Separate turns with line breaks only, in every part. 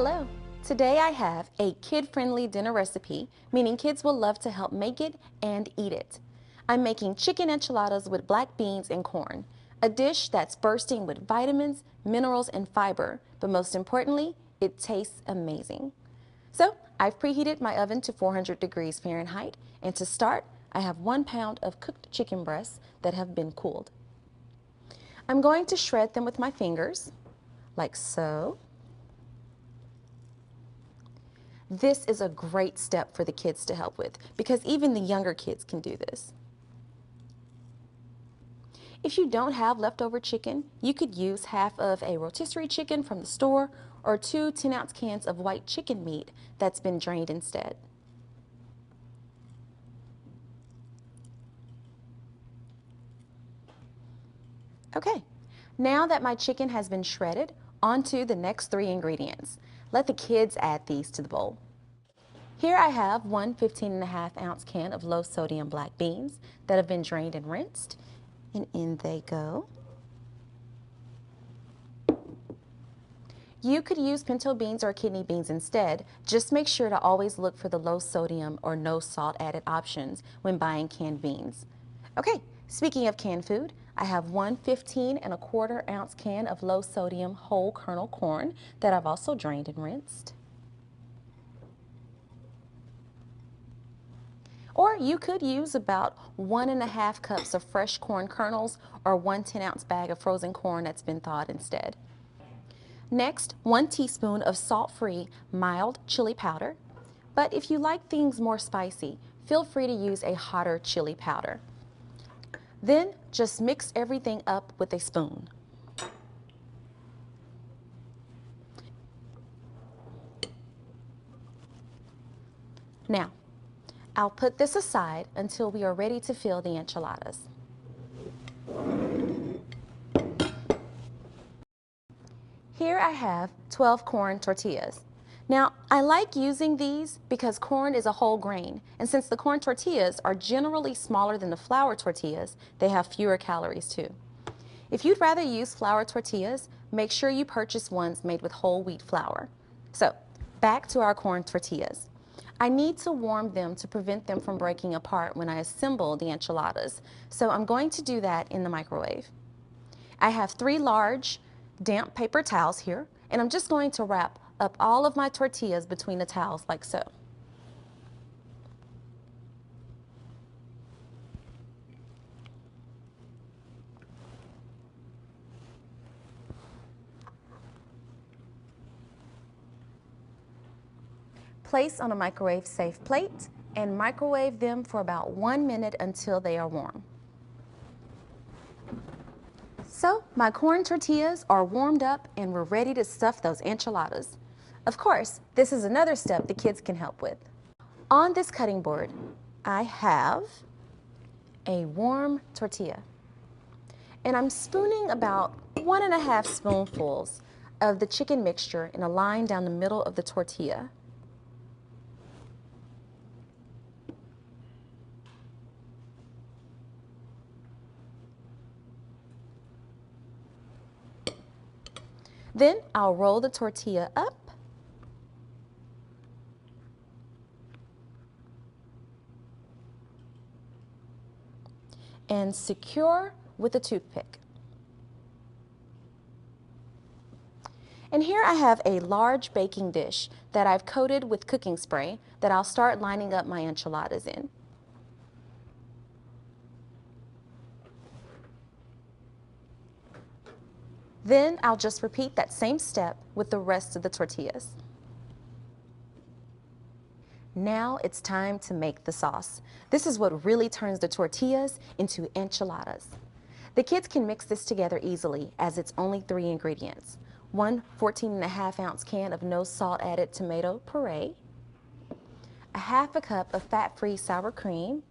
Hello! Today I have a kid-friendly dinner recipe, meaning kids will love to help make it and eat it. I'm making chicken enchiladas with black beans and corn, a dish that's bursting with vitamins, minerals, and fiber, but most importantly, it tastes amazing. So I've preheated my oven to 400 degrees Fahrenheit, and to start, I have 1 pound of cooked chicken breasts that have been cooled. I'm going to shred them with my fingers, like so. This is a great step for the kids to help with because even the younger kids can do this. If you don't have leftover chicken, you could use half of a rotisserie chicken from the store or 2 10-ounce cans of white chicken meat that's been drained instead. Okay, now that my chicken has been shredded, on to the next 3 ingredients. Let the kids add these to the bowl. Here I have one 15.5-ounce can of low sodium black beans that have been drained and rinsed, and in they go. You could use pinto beans or kidney beans instead. Just make sure to always look for the low sodium or no salt added options when buying canned beans. Okay, speaking of canned food, I have one 15.25-ounce can of low sodium whole kernel corn that I've also drained and rinsed. Or you could use about 1.5 cups of fresh corn kernels or 1 10-ounce bag of frozen corn that's been thawed instead. Next, 1 teaspoon of salt-free mild chili powder. But if you like things more spicy, feel free to use a hotter chili powder. Then just mix everything up with a spoon. Now, I'll put this aside until we are ready to fill the enchiladas. Here I have 12 corn tortillas. Now, I like using these because corn is a whole grain, and since the corn tortillas are generally smaller than the flour tortillas, they have fewer calories too. If you'd rather use flour tortillas, make sure you purchase ones made with whole wheat flour. So, back to our corn tortillas. I need to warm them to prevent them from breaking apart when I assemble the enchiladas, so I'm going to do that in the microwave. I have 3 large damp paper towels here, and I'm just going to wrap up all of my tortillas between the towels like so. Place on a microwave-safe plate and microwave them for about 1 minute until they are warm. So my corn tortillas are warmed up and we're ready to stuff those enchiladas. Of course, this is another step the kids can help with. On this cutting board, I have a warm tortilla. And I'm spooning about 1.5 spoonfuls of the chicken mixture in a line down the middle of the tortilla. Then I'll roll the tortilla up and secure with a toothpick. And here I have a large baking dish that I've coated with cooking spray that I'll start lining up my enchiladas in. Then I'll just repeat that same step with the rest of the tortillas. Now it's time to make the sauce. This is what really turns the tortillas into enchiladas. The kids can mix this together easily as it's only 3 ingredients. 1 14.5-ounce can of no salt added tomato puree, a 1/2 cup of fat-free sour cream,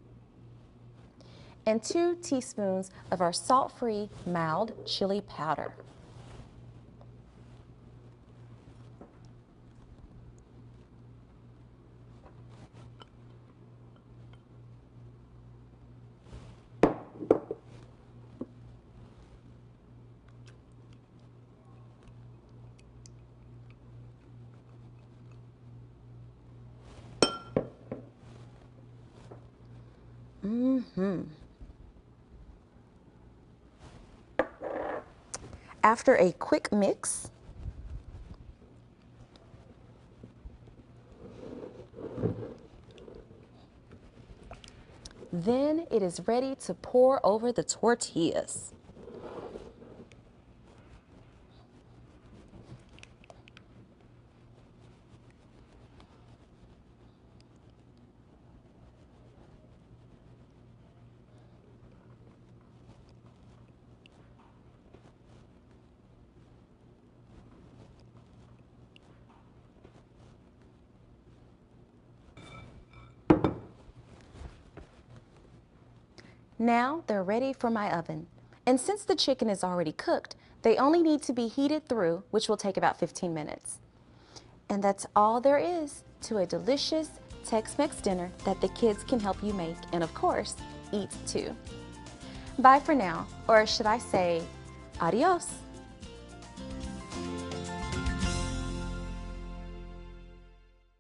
and 2 teaspoons of our salt-free mild chili powder. After a quick mix, then it is ready to pour over the tortillas. Now they're ready for my oven. And since the chicken is already cooked, they only need to be heated through, which will take about 15 minutes. And that's all there is to a delicious Tex-Mex dinner that the kids can help you make and, of course, eat too. Bye for now, or should I say, adios.